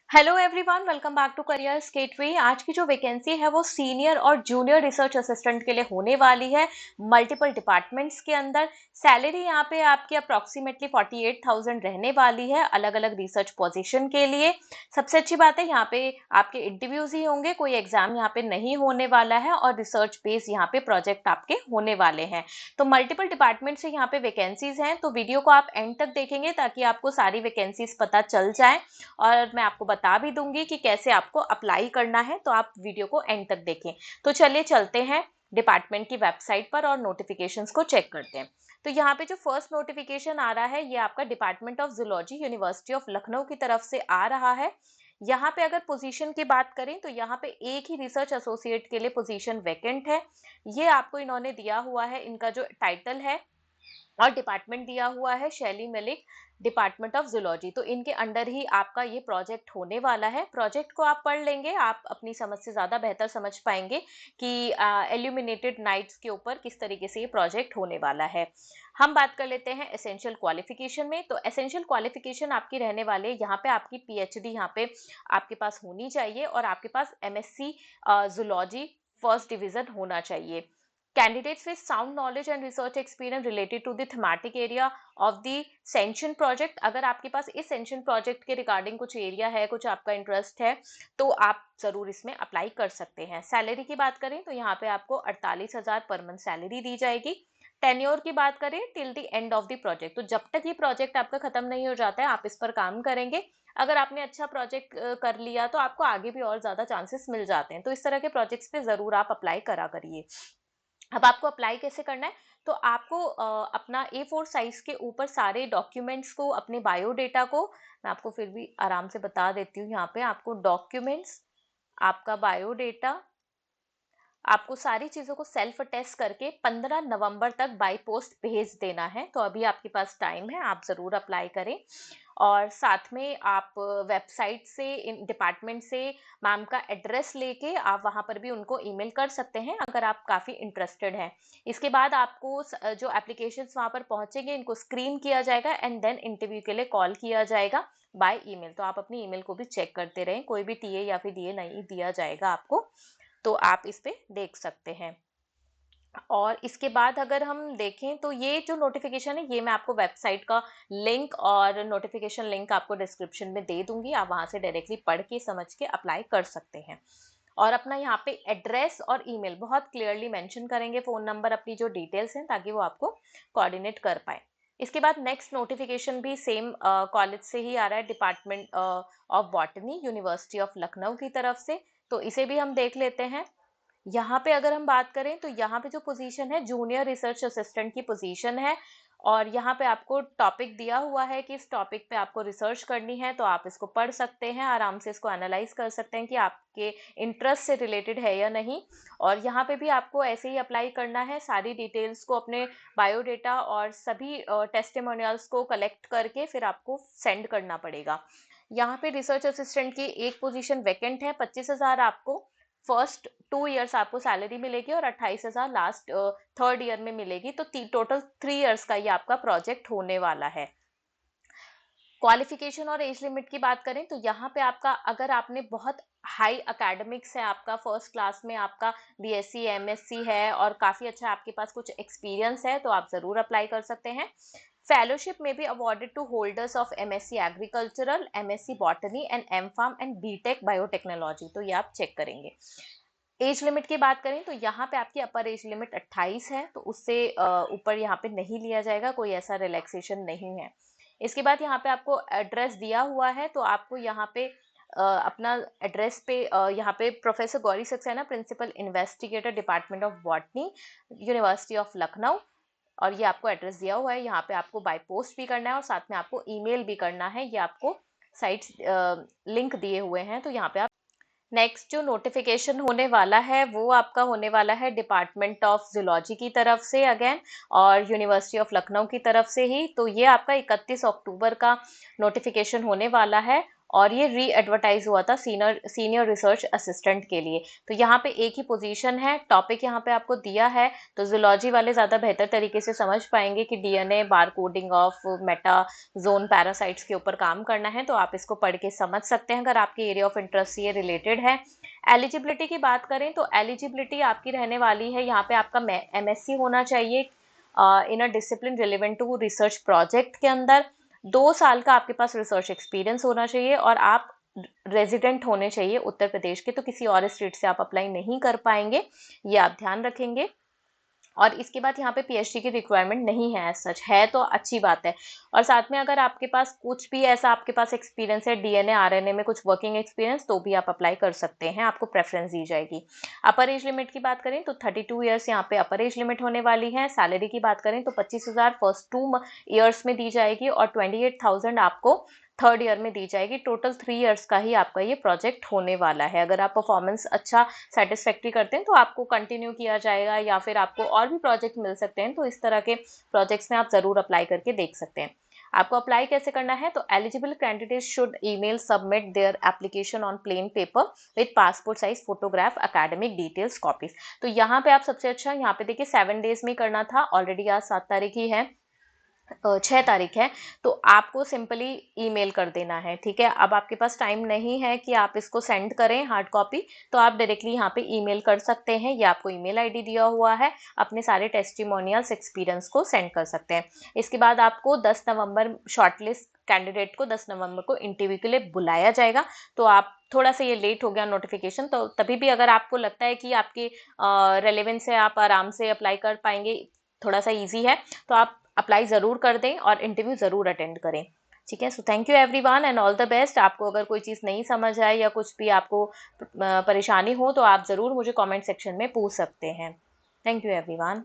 Hello everyone, welcome back to Careers Gateway. आज की जो वैकेंसी है वो सीनियर और जूनियर रिसर्च असिस्टेंट के लिए होने वाली है मल्टीपल डिपार्टमेंट्स के अंदर। सैलरी यहाँ पे आपकी अप्रोक्सीमेटली 48,000 रहने वाली है अलग अलग रिसर्च पोजीशन के लिए। सबसे अच्छी बात है यहाँ पे आपके इंटरव्यूज ही होंगे, कोई एग्जाम यहाँ पे नहीं होने वाला है और रिसर्च बेस यहाँ पे प्रोजेक्ट आपके होने वाले हैं। तो मल्टीपल डिपार्टमेंट से यहाँ पे वैकेंसीज हैं, तो वीडियो को आप एंड तक देखेंगे ताकि आपको सारी वैकेंसीज पता चल जाए और मैं आपको बता भी दूंगी कि कैसे आपको अप्लाई करना है। तो आप वीडियो को एंड तक देखें। तो चलिए चलते हैं डिपार्टमेंट की वेबसाइट पर और नोटिफिकेशंस को चेक करते हैं। तो यहाँ पे जो फर्स्ट नोटिफिकेशन आ रहा है ये आपका department of zoology university of Lucknow की तरफ से आ रहा है। यहाँ पे अगर पोजीशन की बात करें तो यहाँ पे एक ही रिसर्च एसोसिएट के लिए पोजीशन वैकेंट है। ये आपको इन्होंने दिया हुआ है, इनका जो टाइटल है और डिपार्टमेंट दिया हुआ है शैली मलिक, डिपार्टमेंट ऑफ जूलॉजी। तो इनके अंडर ही आपका ये प्रोजेक्ट होने वाला है। प्रोजेक्ट को आप पढ़ लेंगे, आप अपनी समझ से ज्यादा बेहतर समझ पाएंगे कि एल्यूमिनेटेड नाइट्स के ऊपर किस तरीके से ये प्रोजेक्ट होने वाला है। हम बात कर लेते हैं एसेंशियल क्वालिफिकेशन में। तो एसेंशियल क्वालिफिकेशन आपकी रहने वाले, यहाँ पे आपकी पीएचडी यहाँ पे आपके पास होनी चाहिए और आपके पास एमएससी जूलॉजी फर्स्ट डिवीजन होना चाहिए। Candidates with sound knowledge and research experience related to the thematic area of the sanction project, अगर आपके पास इस सेंशन प्रोजेक्ट के रिगार्डिंग कुछ एरिया है, कुछ आपका इंटरेस्ट है, तो आप जरूर इसमें अप्लाई कर सकते हैं। सैलरी की बात करें तो यहाँ पे आपको 48,000 पर मंथ सैलरी दी जाएगी। टेन्योर की बात करें till the end of the project, तो जब तक ये प्रोजेक्ट आपका खत्म नहीं हो जाता है आप इस पर काम करेंगे। अगर आपने अच्छा प्रोजेक्ट कर लिया तो आपको आगे भी और ज्यादा चांसेस मिल जाते हैं। तो इस तरह के प्रोजेक्ट्स पे जरूर आप अप्लाई करा करिए। अब आपको अप्लाई कैसे करना है? तो आपको अपना A4 साइज के ऊपर सारे डॉक्यूमेंट्स को, अपने बायोडेटा को, मैं आपको फिर भी आराम से बता देती हूँ। यहाँ पे आपको डॉक्यूमेंट्स, आपका बायोडेटा, आपको सारी चीजों को सेल्फ टेस्ट करके 15 नवंबर तक बाय पोस्ट भेज देना है। तो अभी आपके पास टाइम है, आप जरूर अप्लाई करें। और साथ में आप वेबसाइट से, इन डिपार्टमेंट से मैम का एड्रेस लेके आप वहां पर भी उनको ईमेल कर सकते हैं अगर आप काफी इंटरेस्टेड हैं। इसके बाद आपको जो एप्लीकेशंस वहां पर पहुंचेंगे इनको स्क्रीन किया जाएगा एंड देन इंटरव्यू के लिए कॉल किया जाएगा बाय ईमेल। तो आप अपनी ईमेल को भी चेक करते रहें, कोई भी टीए या फिर डीए नहीं दिया जाएगा आपको, तो आप इस पे देख सकते हैं। और इसके बाद अगर हम देखें तो ये जो नोटिफिकेशन है ये मैं आपको वेबसाइट का लिंक और नोटिफिकेशन लिंक आपको डिस्क्रिप्शन में दे दूंगी, आप वहां से डायरेक्टली पढ़ के समझ के अप्लाई कर सकते हैं। और अपना यहाँ पे एड्रेस और ईमेल बहुत क्लियरली मेंशन करेंगे, फोन नंबर, अपनी जो डिटेल्स हैं, ताकि वो आपको कोऑर्डिनेट कर पाए। इसके बाद नेक्स्ट नोटिफिकेशन भी सेम कॉलेज से ही आ रहा है, department of botany university of Lucknow की तरफ से। तो इसे भी हम देख लेते हैं। यहाँ पे अगर हम बात करें तो यहाँ पे जो पोजीशन है जूनियर रिसर्च असिस्टेंट की पोजीशन है। और यहाँ पे आपको टॉपिक दिया हुआ है कि इस टॉपिक पे आपको रिसर्च करनी है, तो आप इसको पढ़ सकते हैं, आराम से इसको एनालाइज कर सकते हैं कि आपके इंटरेस्ट से रिलेटेड है या नहीं। और यहाँ पे भी आपको ऐसे ही अप्लाई करना है, सारी डिटेल्स को, अपने बायोडेटा और सभी टेस्टिमोनियल्स को कलेक्ट करके फिर आपको सेंड करना पड़ेगा। यहाँ पे रिसर्च असिस्टेंट की एक पोजीशन वैकेंट है। 25,000 आपको फर्स्ट 2 ईयर्स आपको सैलरी मिलेगी और 28,000 लास्ट थर्ड ईयर में मिलेगी। तो टोटल 3 ईयर्स का ये आपका प्रोजेक्ट होने वाला है। क्वालिफिकेशन और एज लिमिट की बात करें तो यहाँ पे आपका, अगर आपने बहुत हाई एकेडमिक्स है, आपका फर्स्ट क्लास में आपका बीएससी एमएससी है और काफी अच्छा आपके पास कुछ एक्सपीरियंस है, तो आप जरूर अप्लाई कर सकते हैं। फेलोशिप में भी awarded to holders of MSc agricultural, MSc botany and M pharm and BTech biotechnology, तो ये आप चेक करेंगे। एज लिमिट की बात करें तो यहाँ पे आपकी अपर एज लिमिट 28 है, तो उससे ऊपर यहाँ पे नहीं लिया जाएगा, कोई ऐसा रिलैक्सेशन नहीं है। इसके बाद यहाँ पे आपको एड्रेस दिया हुआ है, तो आपको यहाँ पे अपना एड्रेस पे यहाँ पे professor Gauri Saxena, principal investigator, department of botany, university of Lucknow, और ये आपको एड्रेस दिया हुआ है। यहाँ पे आपको बाय पोस्ट भी करना है और साथ में आपको ईमेल भी करना है, ये आपको साइट लिंक दिए हुए हैं, तो यहाँ पे आप। नेक्स्ट जो नोटिफिकेशन होने वाला है वो आपका होने वाला है डिपार्टमेंट ऑफ जूलॉजी की तरफ से अगेन, और यूनिवर्सिटी ऑफ लखनऊ की तरफ से ही। तो ये आपका 31 अक्टूबर का नोटिफिकेशन होने वाला है। और ये री एडवर्टाइज हुआ था सीनियर रिसर्च असिस्टेंट के लिए। तो यहाँ पे एक ही पोजीशन है, टॉपिक यहाँ पे आपको दिया है, तो जूलॉजी वाले ज़्यादा बेहतर तरीके से समझ पाएंगे कि DNA bar coding of Meta zone parasites के ऊपर काम करना है, तो आप इसको पढ़ के समझ सकते हैं अगर आपके एरिया ऑफ इंटरेस्ट से ये रिलेटेड है। एलिजिबिलिटी की बात करें तो एलिजिबिलिटी आपकी रहने वाली है, यहाँ पे आपका एमएससी होना चाहिए in a discipline relevant to research project के अंदर, 2 साल का आपके पास रिसर्च एक्सपीरियंस होना चाहिए, और आप रेजिडेंट होने चाहिए उत्तर प्रदेश के, तो किसी और स्टेट से आप अप्लाई नहीं कर पाएंगे, ये आप ध्यान रखेंगे। और इसके बाद यहाँ पे पीएचडी की रिक्वायरमेंट नहीं है, एज सच है तो अच्छी बात है। और साथ में अगर आपके पास कुछ भी ऐसा आपके पास एक्सपीरियंस है डीएनए आरएनए में कुछ वर्किंग एक्सपीरियंस, तो भी आप अप्लाई कर सकते हैं, आपको प्रेफरेंस दी जाएगी। अपर एज लिमिट की बात करें तो 32 ईयर्स यहाँ पे अपर एज लिमिट होने वाली है। सैलरी की बात करें तो 25,000 फर्स्ट 2 ईयर्स में दी जाएगी और 28,000 आपको थर्ड ईयर में दी जाएगी। टोटल 3 ईयर्स का ही आपका ये प्रोजेक्ट होने वाला है। अगर आप परफॉर्मेंस अच्छा सेटिस्फैक्ट्री करते हैं तो आपको कंटिन्यू किया जाएगा, या फिर आपको और भी प्रोजेक्ट मिल सकते हैं, तो इस तरह के प्रोजेक्ट्स में आप जरूर अप्लाई करके देख सकते हैं। आपको अप्लाई कैसे करना है, तो eligible candidate should email submit their application on plain paper with passport size photograph academic details copies. तो यहाँ पे आप सबसे अच्छा, यहाँ पे देखिए 7 डेज में करना था, ऑलरेडी आज 7 तारीख ही है, 6 तारीख है, तो आपको सिंपली ईमेल कर देना है। ठीक है, अब आपके पास टाइम नहीं है कि आप इसको सेंड करें हार्ड कॉपी, तो आप डायरेक्टली यहाँ पे ईमेल कर सकते हैं, ये आपको ईमेल आईडी दिया हुआ है, अपने सारे टेस्टिमोनियल्स एक्सपीरियंस को सेंड कर सकते हैं। इसके बाद आपको 10 नवंबर शॉर्टलिस्ट कैंडिडेट को 10 नवंबर को इंटरव्यू के लिए बुलाया जाएगा। तो आप थोड़ा सा ये लेट हो गया नोटिफिकेशन, तो तभी भी अगर आपको लगता है कि आपके रेलेवेंस है, आप आराम से अप्लाई कर पाएंगे, थोड़ा सा इजी है, तो आप अप्लाई ज़रूर कर दें और इंटरव्यू ज़रूर अटेंड करें। ठीक है, so thank you everyone and all the best. आपको अगर कोई चीज़ नहीं समझ आए या कुछ भी आपको परेशानी हो, तो आप ज़रूर मुझे कमेंट सेक्शन में पूछ सकते हैं। Thank you everyone.